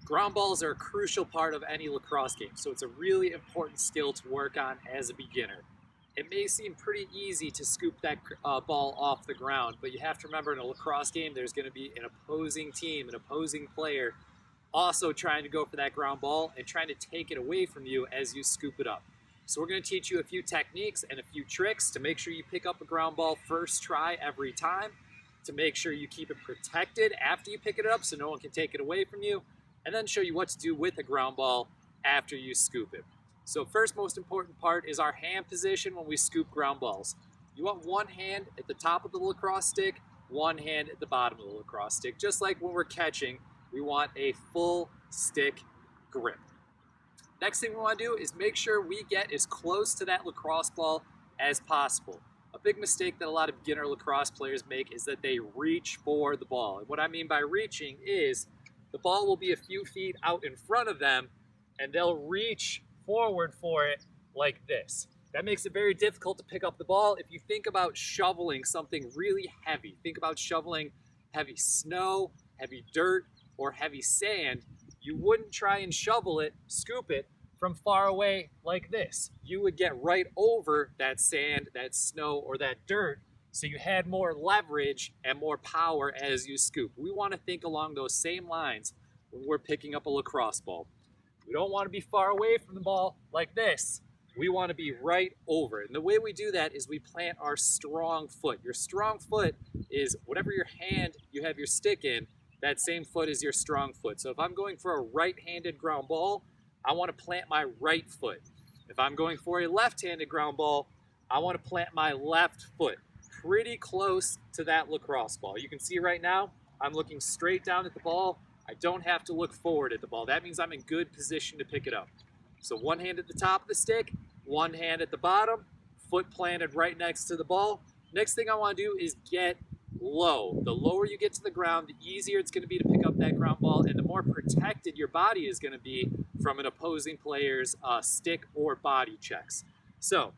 Ground balls are a crucial part of any lacrosse game, so it's a really important skill to work on as a beginner. It may seem pretty easy to scoop that ball off the ground, but you have to remember in a lacrosse game there's going to be an opposing team, an opposing player also trying to go for that ground ball and trying to take it away from you as you scoop it up. So we're going to teach you a few techniques and a few tricks to make sure you pick up a ground ball first try every time, to make sure you keep it protected after you pick it up so no one can take it away from you, and then show you what to do with a ground ball after you scoop it. So first most important part is our hand position when we scoop ground balls. You want one hand at the top of the lacrosse stick, one hand at the bottom of the lacrosse stick. Just like when we're catching, we want a full stick grip. Next thing we want to do is make sure we get as close to that lacrosse ball as possible. A big mistake that a lot of beginner lacrosse players make is that they reach for the ball. And what I mean by reaching is the ball will be a few feet out in front of them and they'll reach forward for it like this. That makes it very difficult to pick up the ball. If you think about shoveling something really heavy, think about shoveling heavy snow, heavy dirt, or heavy sand, you wouldn't try and shovel it, scoop it from far away like this. You would get right over that sand, that snow, or that dirt, so you had more leverage and more power as you scoop. We want to think along those same lines when we're picking up a lacrosse ball. We don't want to be far away from the ball like this. We want to be right over it. And the way we do that is we plant our strong foot. Your strong foot is whatever your hand you have your stick in, that same foot is your strong foot. So if I'm going for a right-handed ground ball, I want to plant my right foot. If I'm going for a left-handed ground ball, I want to plant my left foot pretty close to that lacrosse ball. You can see right now, I'm looking straight down at the ball. I don't have to look forward at the ball. That means I'm in good position to pick it up. So one hand at the top of the stick, one hand at the bottom, foot planted right next to the ball. Next thing I want to do is get low. The lower you get to the ground, the easier it's going to be to pick up that ground ball and the more protected your body is going to be from an opposing player's stick or body checks. So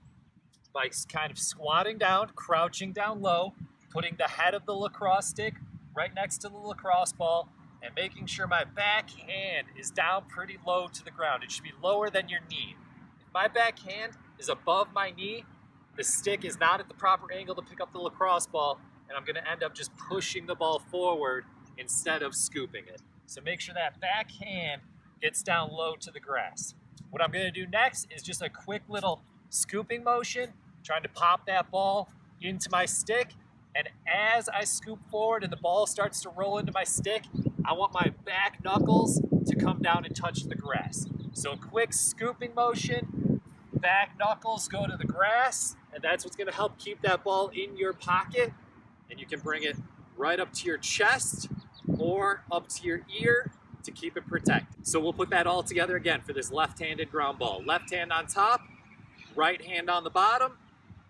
by kind of squatting down, crouching down low, putting the head of the lacrosse stick right next to the lacrosse ball, and making sure my back hand is down pretty low to the ground. It should be lower than your knee. If my back hand is above my knee, the stick is not at the proper angle to pick up the lacrosse ball, and I'm gonna end up just pushing the ball forward instead of scooping it. So make sure that back hand gets down low to the grass. What I'm gonna do next is just a quick little scooping motion, trying to pop that ball into my stick, and as I scoop forward and the ball starts to roll into my stick, I want my back knuckles to come down and touch the grass. So a quick scooping motion, back knuckles go to the grass, and that's what's gonna help keep that ball in your pocket, and you can bring it right up to your chest or up to your ear to keep it protected. So we'll put that all together again for this left-handed ground ball. Left hand on top, right hand on the bottom,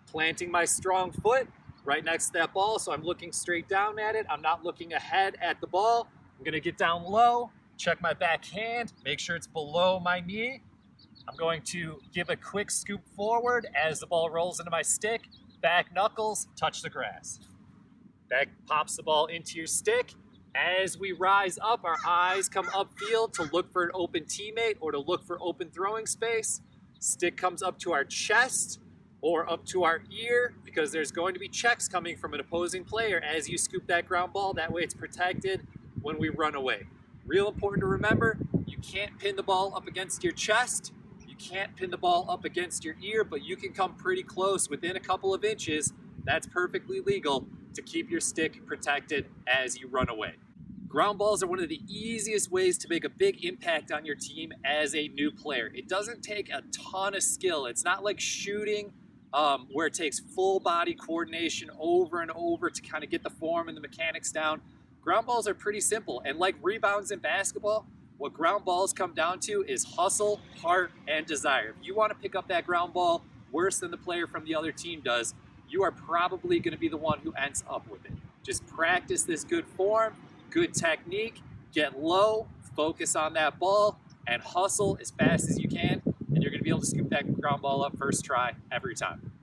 planting my strong foot right next to that ball, so I'm looking straight down at it. I'm not looking ahead at the ball. I'm gonna get down low, check my back hand, make sure it's below my knee. I'm going to give a quick scoop forward as the ball rolls into my stick. Back knuckles touch the grass. That pops the ball into your stick. As we rise up, our eyes come upfield to look for an open teammate or to look for open throwing space. Stick comes up to our chest or up to our ear because there's going to be checks coming from an opposing player as you scoop that ground ball. That way it's protected when we run away. Real important to remember, you can't pin the ball up against your chest, you can't pin the ball up against your ear, but you can come pretty close within a couple of inches. That's perfectly legal to keep your stick protected as you run away. Ground balls are one of the easiest ways to make a big impact on your team as a new player. It doesn't take a ton of skill. It's not like shooting where it takes full body coordination over and over to kind of get the form and the mechanics down. Ground balls are pretty simple, and like rebounds in basketball, what ground balls come down to is hustle, heart, and desire. If you want to pick up that ground ball worse than the player from the other team does, you are probably going to be the one who ends up with it. Just practice this good form, good technique, get low, focus on that ball, and hustle as fast as you can, and you're going to be able to scoop that ground ball up first try every time.